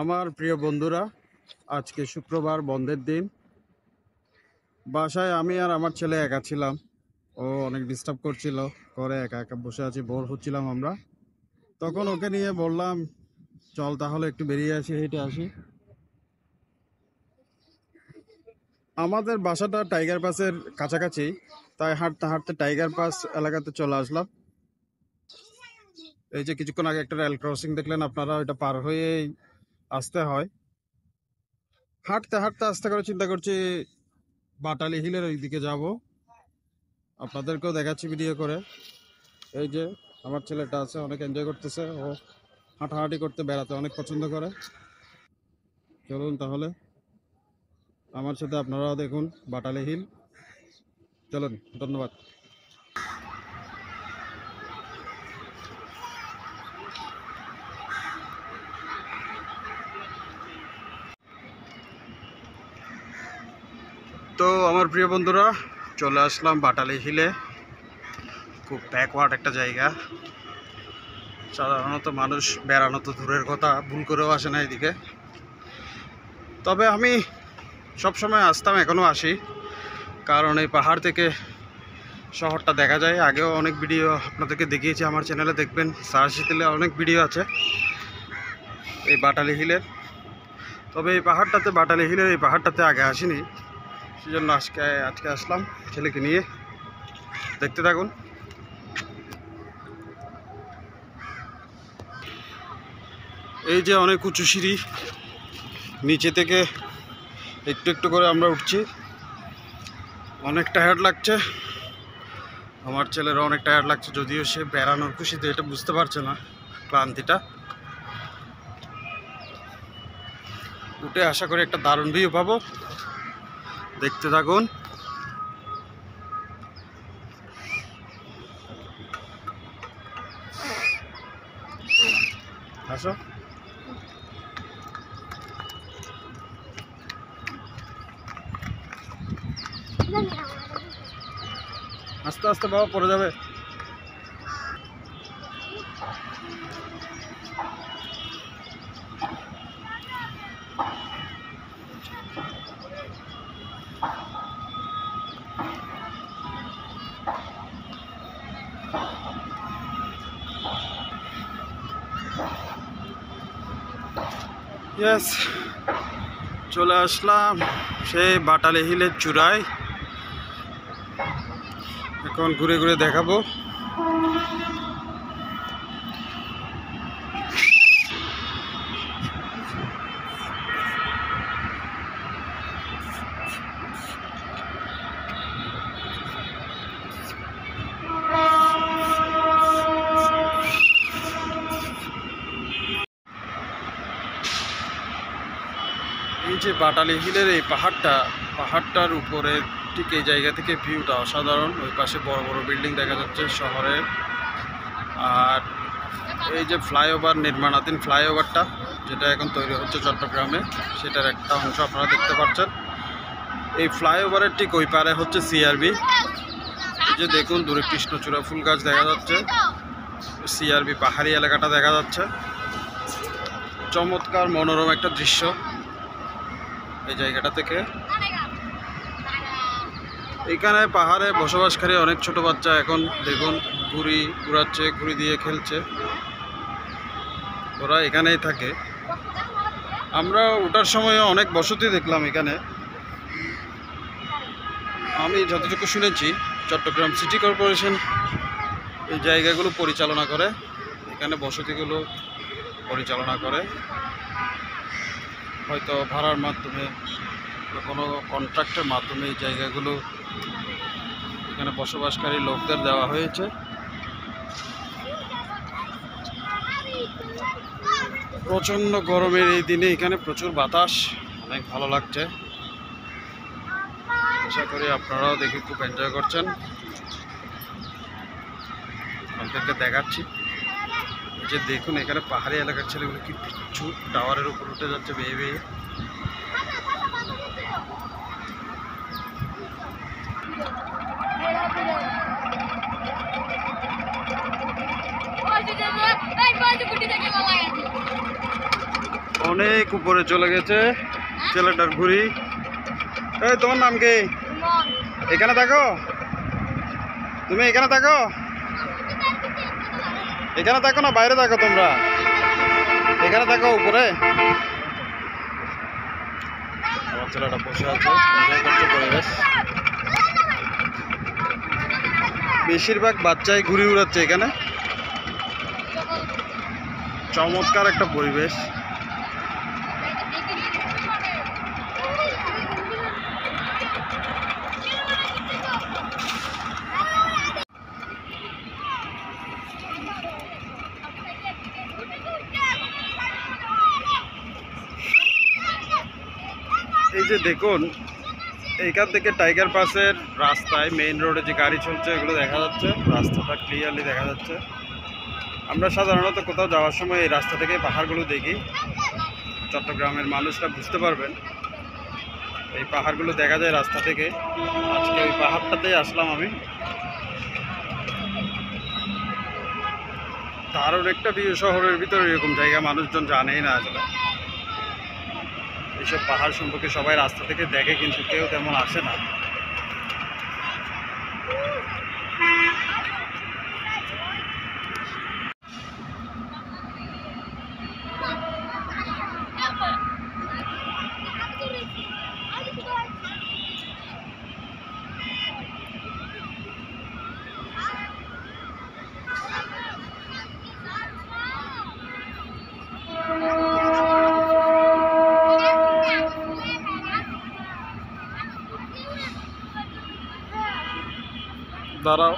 আমার প্রিয় বন্ধুরা, আজকে শুক্রবার বন্ধের দিন। বাসায় আমি আর আমার ছেলে একা ছিলাম। ও অনেক ডিস্টার্ব করছিল, করে একা একা বসে আছি, বোর হচ্ছিলাম আমরা। তখন ওকে নিয়ে বললাম, চল তাহলে একটু বেরিয়ে আসি, হেঁটে আসি। আমাদের বাসাটা টাইগার পাসের কাছাকাছি, তাই হাঁটতে হাঁটতে টাইগার পাস এলাকাতে চলে আসলাম। এই যে কিছুক্ষণ আগে একটা রেল ক্রসিং দেখলেন আপনারা, ওইটা পার হয়েই আসতে হয়। হাঁটতে হাঁটতে আস্তে করে চিন্তা করছি বাটালি হিলের ওই দিকে যাব, আপনাদেরকেও দেখাচ্ছি ভিডিও করে। এই যে আমার ছেলেটা আছে, অনেক এনজয় করতেছে, ও হাঁটাহাঁটি করতে বেড়াতে অনেক পছন্দ করে। চলুন তাহলে আমার সাথে আপনারাও দেখুন বাটালি হিল। চলুন, ধন্যবাদ। তো আমার প্রিয় বন্ধুরা, চলে আসলাম বাটালি হিলে। খুব ব্যাকওয়ার্ড একটা জায়গা, সাধারণত মানুষ বেড়ানো তো দূরের কথা, ভুল করেও আসে না এদিকে। তবে আমি সবসময় আসতাম, এখনও আসি, কারণ এই পাহাড় থেকে শহরটা দেখা যায়। আগেও অনেক ভিডিও আপনাদেরকে দেখিয়েছি, আমার চ্যানেলে দেখবেন, সার্চ দিলে অনেক ভিডিও আছে এই বাটালি হিলের। তবে এই পাহাড়টাতে, বাটালি হিলের এই পাহাড়টাতে আগে আসিনি, সেজন্য আজকে আসলাম ছেলেকে নিয়ে। দেখতে থাকুন। এই যে অনেক উঁচু সিঁড়ি, নিচে থেকে একটু একটু করে আমরা উঠছি। অনেক টায়ার্ড লাগছে, আমার ছেলেরও অনেক টায়ার্ড লাগছে, যদিও সে বেড়ানোর খুশিতে এটা বুঝতে পারছে না ক্লান্তিটা। উঠে আশা করি একটা দারুণ ভিউ পাবো, দেখতে থাকুন। আসো, আস্তে আস্তে বাবা, পড়ে যাবে। ইয়েস, চলে আসলাম সেই বাটালি হিলের চূড়ায়। এখন ঘুরে ঘুরে দেখাবো। এই যে বাটালি হিলের এই পাহাড়টার উপরে ঠিক এই জায়গা থেকে ভিউটা অসাধারণ। ওই পাশে বড় বড় বিল্ডিং দেখা যাচ্ছে শহরের। আর এই যে ফ্লাইওভার, নির্মাণাধীন ফ্লাইওভারটা যেটা এখন তৈরি হচ্ছে চট্টগ্রামে, সেটার একটা অংশ আপনারা দেখতে পাচ্ছেন। এই ফ্লাইওভারের ঠিক ওই পারে হচ্ছে সিআরবি। এই যে দেখুন, দূরে কৃষ্ণচূড়া ফুল গাছ দেখা যাচ্ছে, সিআরবি পাহাড়ি এলাকাটা দেখা যাচ্ছে। চমৎকার মনোরম একটা দৃশ্য এই জায়গাটা থেকে। এখানে পাহাড়ে বসবাসকারী অনেক ছোট বাচ্চা এখন দেখুন ঘুড়ি উড়াচ্ছে, ঘুড়ি দিয়ে খেলছে, ওরা এখানেই থাকে। আমরা ওঠার সময় অনেক বসতি দেখলাম এখানে। আমি যতটুকু শুনেছি, চট্টগ্রাম সিটি কর্পোরেশন এই জায়গাগুলো পরিচালনা করে, এখানে বসতিগুলো পরিচালনা করে, হয়তো ভাড়ার মাধ্যমে বা কোনো কন্ট্রাক্টের মাধ্যমে এই জায়গাগুলো এখানে বসবাসকারী লোকদের দেওয়া হয়েছে। প্রচণ্ড গরমের এই দিনে এখানে প্রচুর বাতাস, অনেক ভালো লাগছে। আশা করি আপনারাও দেখে খুব এনজয় করছেন। আপনাদেরকে দেখাচ্ছি যে দেখুন, এখানে পাহাড়ি এলাকার ছেলেগুলো কি পিচ্ছু টাওয়ারের উপর উঠে যাচ্ছে বেয়ে বেয়ে। অনেক উপরে চলে গেছে ছেলেটার ঘুড়ি। এই তোমার নাম কি? এখানে থাকো, তুমি এখানে থাকো, এখানে থাকো না বাইরে থাকো? তোমরা এখানে থাকো উপরে। আমার ছেলেটা বসে আছে, এনজয় করছে পরিবেশ। বেশিরভাগ বাচ্চাই ঘুরে উড়াচ্ছে এখানে। চমৎকার একটা পরিবেশ। এই যে দেখুন, এইখান থেকে টাইগার পাসের রাস্তায় মেইন রোডে যে গাড়ি চলছে এগুলো দেখা যাচ্ছে, রাস্তাটা ক্লিয়ারলি দেখা যাচ্ছে। আমরা সাধারণত কোথাও যাওয়ার সময় এই রাস্তা থেকে পাহাড়গুলো দেখি। চট্টগ্রামের মানুষরা বুঝতে পারবেন, এই পাহাড়গুলো দেখা যায় রাস্তা থেকে। আজকে ওই পাহাড়টাতেই আসলাম আমি। দারুণ একটা ভিউ। শহরের ভিতরে এরকম জায়গা মানুষজন জানেই না আসলে। এইসব পাহাড় সম্পর্কে সবাই রাস্তা থেকে দেখে, কিন্তু কেউ তেমন আসে না। দাঁড়াও,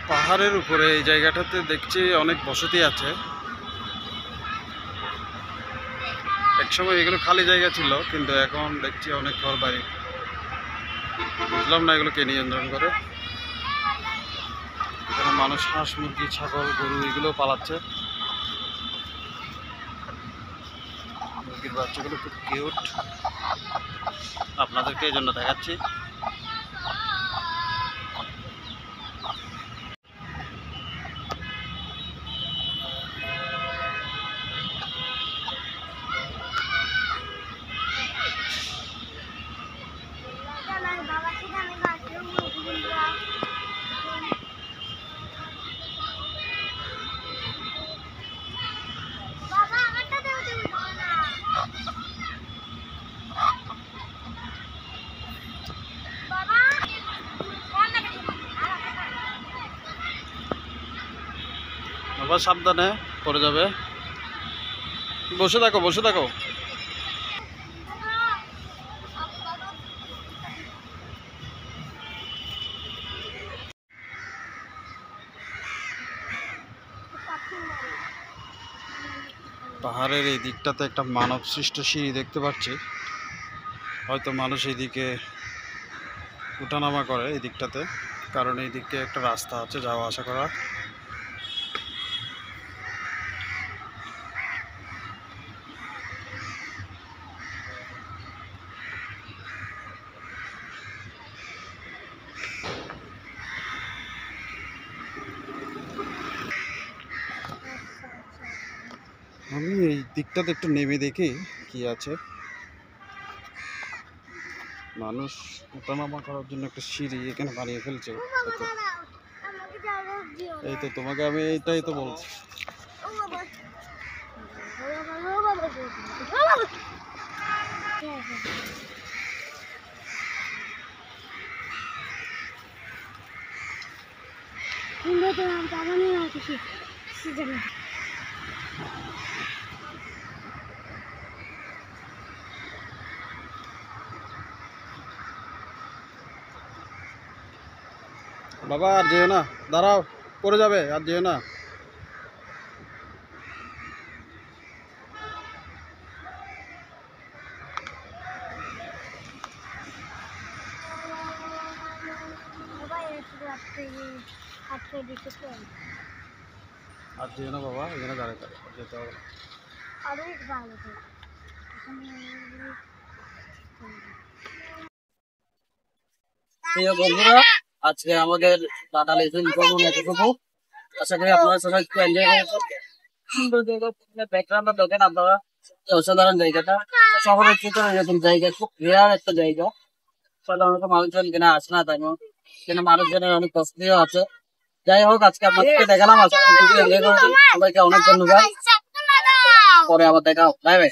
পাহাড়ের উপরে এই জায়গাটাতে দেখছি অনেক বসতি আছে। একসময় এগুলো খালি জায়গা ছিল, কিন্তু এখন দেখছি অনেক ঘর বাড়ি। বুঝলাম না এগুলো কে নিয়ন্ত্রণ করে। এখানে মানুষ হাঁস, মুরগি, ছাগল, গরু এগুলো পালাচ্ছে। মুরগির বাচ্চাগুলো খুব কিউট, আপনাদেরকে এই জন্য দেখাচ্ছি। বাবা সাবধানে পড়ে যাবে। বসে থাকো, বসে থাকো। পাহাড়ের এই দিকটাতে একটা মানব সৃষ্ট সিঁড়ি দেখতে পাচ্ছি। হয়তো মানুষ এইদিকে উঠানামা করে এই দিকটাতে, কারণ এই দিকে একটা রাস্তা আছে যাওয়া আসা করা। আমি এই দিকটাতে একটু নেমে দেখি কি আছে। মানুষ ওঠানামা করার জন্য একটা সিঁড়ি এখানে বানিয়ে ফেলছে। এই তো তোমাকে আমি এইটাই তো বলছি। বাবা আর যেও না, দাঁড়াও, পড়ে যাবে, আর যেও না। আর যেও না বাবা, এখানে দাঁড়ায় দাঁড়ায় যেতে হবে না। প্রিয় বন্ধুরা, আজকে আমাদের টাটা লেজেন্ড ভ্রমণ এতটুকু। আশা করি আপনারা সবাই একটু এনজয় করেছেন। সুন্দর জায়গা, ব্যাকগ্রাউন্ডটা দেখেন আপনারা, অসাধারণ জায়গাটা। শহরের ভিতরে এরকম জায়গা খুব রেয়ার একটা জায়গা, সাধারণত মানুষজন কেনা আসে না, তাই না? এখানে মানুষজনের অনেক কষ্টও আছে। যাই হোক, আজকে আপনাদেরকে দেখালাম, আশা করি খুবই এনজয় করেছেন। সবাইকে অনেক ধন্যবাদ। পরে আবার দেখা হবে, বাই বাই।